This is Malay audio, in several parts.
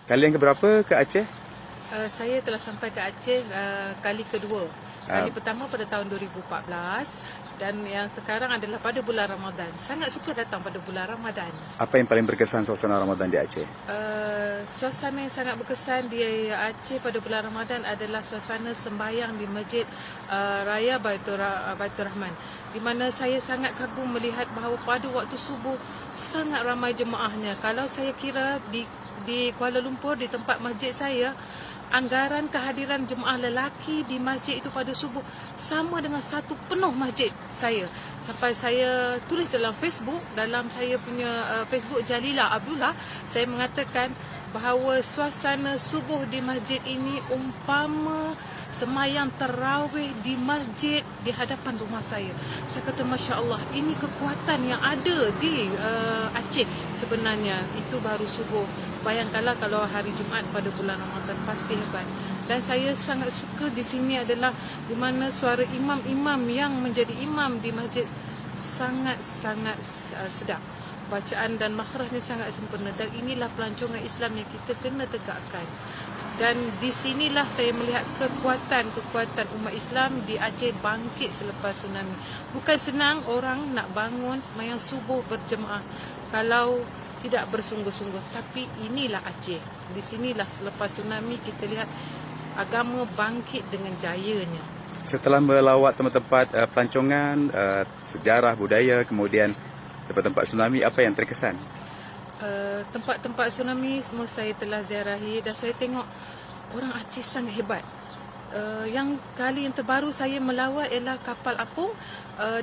Kali yang keberapa ke Aceh? Saya telah sampai ke Aceh kali kedua. Kali pertama pada tahun 2014 dan yang sekarang adalah pada bulan Ramadan. Sangat suka datang pada bulan Ramadan. Apa yang paling berkesan suasana Ramadan di Aceh? Suasana yang sangat berkesan di Aceh pada bulan Ramadan adalah suasana sembahyang di Masjid Raya Baitur Rahman, di mana saya sangat kagum melihat bahawa pada waktu subuh sangat ramai jemaahnya. Kalau saya kira di Kuala Lumpur, di tempat masjid saya, anggaran kehadiran jemaah lelaki di masjid itu pada subuh sama dengan satu penuh masjid saya. Sampai saya tulis dalam Facebook, dalam saya punya Facebook Jalila Abdullah, saya mengatakan bahawa suasana subuh di masjid ini umpama semayang tarawih di masjid di hadapan rumah saya. Saya kata Masya Allah, ini kekuatan yang ada di Aceh sebenarnya. Itu baru subuh. Bayangkanlah kalau hari Jumaat pada bulan Ramadan, pasti hebat. Dan saya sangat suka di sini adalah di mana suara imam-imam yang menjadi imam di masjid sangat-sangat sedap. Bacaan dan makhrajnya sangat sempurna. Dan inilah pelancongan Islam yang kita kena tegakkan. Dan di sinilah saya melihat kekuatan umat Islam di Aceh bangkit selepas tsunami. Bukan senang orang nak bangun sembahyang subuh berjemaah kalau tidak bersungguh-sungguh. Tapi inilah Aceh. Di sinilah selepas tsunami kita lihat agama bangkit dengan jayanya. Setelah melawat tempat-tempat pelancongan, sejarah, budaya, kemudian tempat-tempat tsunami, apa yang terkesan? Tempat-tempat tsunami semua saya telah ziarahi dan saya tengok orang Aceh sangat hebat. Yang kali yang terbaru saya melawat ialah kapal apung,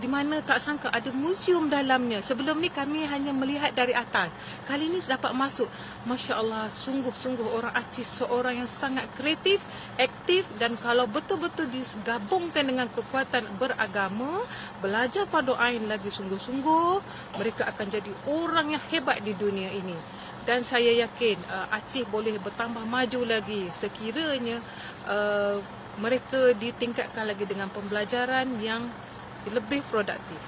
di mana tak sangka ada museum dalamnya. Sebelum ni kami hanya melihat dari atas. Kali ni dapat masuk. Masya Allah, sungguh-sungguh orang Aceh seorang yang sangat kreatif, aktif, dan kalau betul-betul digabungkan dengan kekuatan beragama, belajar fardu ain lagi sungguh-sungguh, mereka akan jadi orang yang hebat di dunia ini. Dan saya yakin Aceh boleh bertambah maju lagi sekiranya mereka ditingkatkan lagi dengan pembelajaran yang lebih produktif.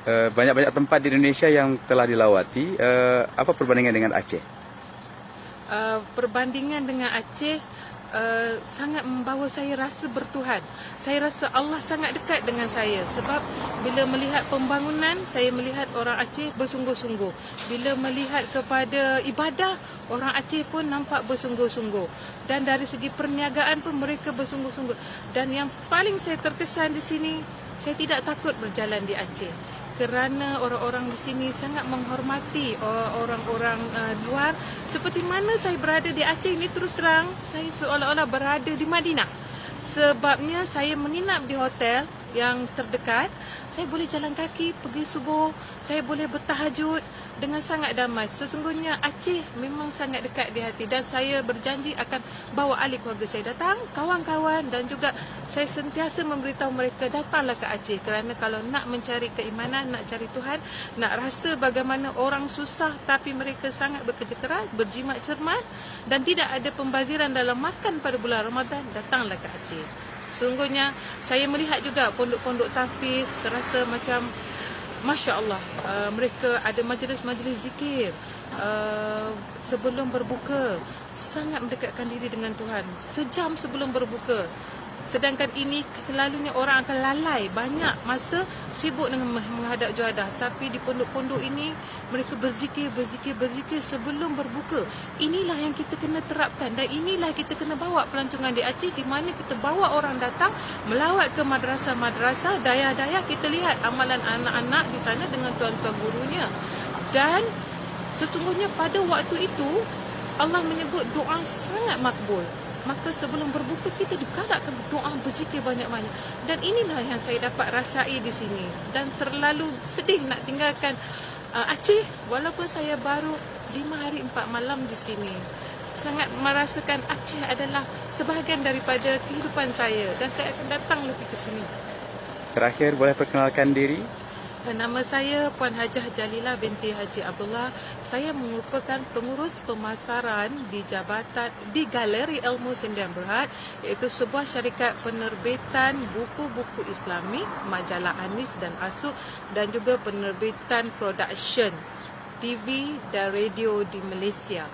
Banyak-banyak tempat di Indonesia yang telah dilawati. Apa perbandingan dengan Aceh? Perbandingan dengan Aceh sangat membawa saya rasa bertuhan. Saya rasa Allah sangat dekat dengan saya. Sebab bila melihat pembangunan, saya melihat orang Aceh bersungguh-sungguh. Bila melihat kepada ibadah, orang Aceh pun nampak bersungguh-sungguh. Dan dari segi perniagaan pun mereka bersungguh-sungguh. Dan yang paling saya terkesan di sini, saya tidak takut berjalan di Aceh. Kerana orang-orang di sini sangat menghormati orang-orang luar. Seperti mana saya berada di Aceh ini, terus terang saya seolah-olah berada di Madinah. Sebabnya saya menginap di hotel yang terdekat. Saya boleh jalan kaki pergi subuh, saya boleh bertahajud dengan sangat damai. Sesungguhnya Aceh memang sangat dekat di hati dan saya berjanji akan bawa ahli keluarga saya datang, kawan-kawan, dan juga saya sentiasa memberitahu mereka datanglah ke Aceh kerana kalau nak mencari keimanan, nak cari Tuhan, nak rasa bagaimana orang susah tapi mereka sangat bekerja keras, berjimat cermat dan tidak ada pembaziran dalam makan pada bulan Ramadan, datanglah ke Aceh. Sungguhnya saya melihat juga pondok-pondok tahfiz, serasa macam Masya Allah, mereka ada majlis-majlis zikir sebelum berbuka, sangat mendekatkan diri dengan Tuhan sejam sebelum berbuka. Sedangkan ini selalunya orang akan lalai banyak masa sibuk dengan menghadap juadah. Tapi di pondok-pondok ini mereka berzikir sebelum berbuka. Inilah yang kita kena terapkan dan inilah kita kena bawa pelancongan di Aceh, di mana kita bawa orang datang melawat ke madrasah-madrasah, dayah-dayah, kita lihat amalan anak-anak di sana dengan tuan-tuan gurunya. Dan sesungguhnya pada waktu itu Allah menyebut doa sangat makbul. Maka sebelum berbuka kita digalakkan berdoa, berzikir banyak-banyak. Dan inilah yang saya dapat rasai di sini. Dan terlalu sedih nak tinggalkan Aceh walaupun saya baru 5 hari 4 malam di sini. Sangat merasakan Aceh adalah sebahagian daripada kehidupan saya dan saya akan datang lagi ke sini. Terakhir, boleh perkenalkan diri? Nama saya Puan Hajah Jalila binti Haji Abdullah. Saya merupakan pengurus pemasaran di jabatan di Galeri Ilmu Sdn Berhad, iaitu sebuah syarikat penerbitan buku-buku Islami, majalah Anis dan Asuk, dan juga penerbitan production TV dan radio di Malaysia.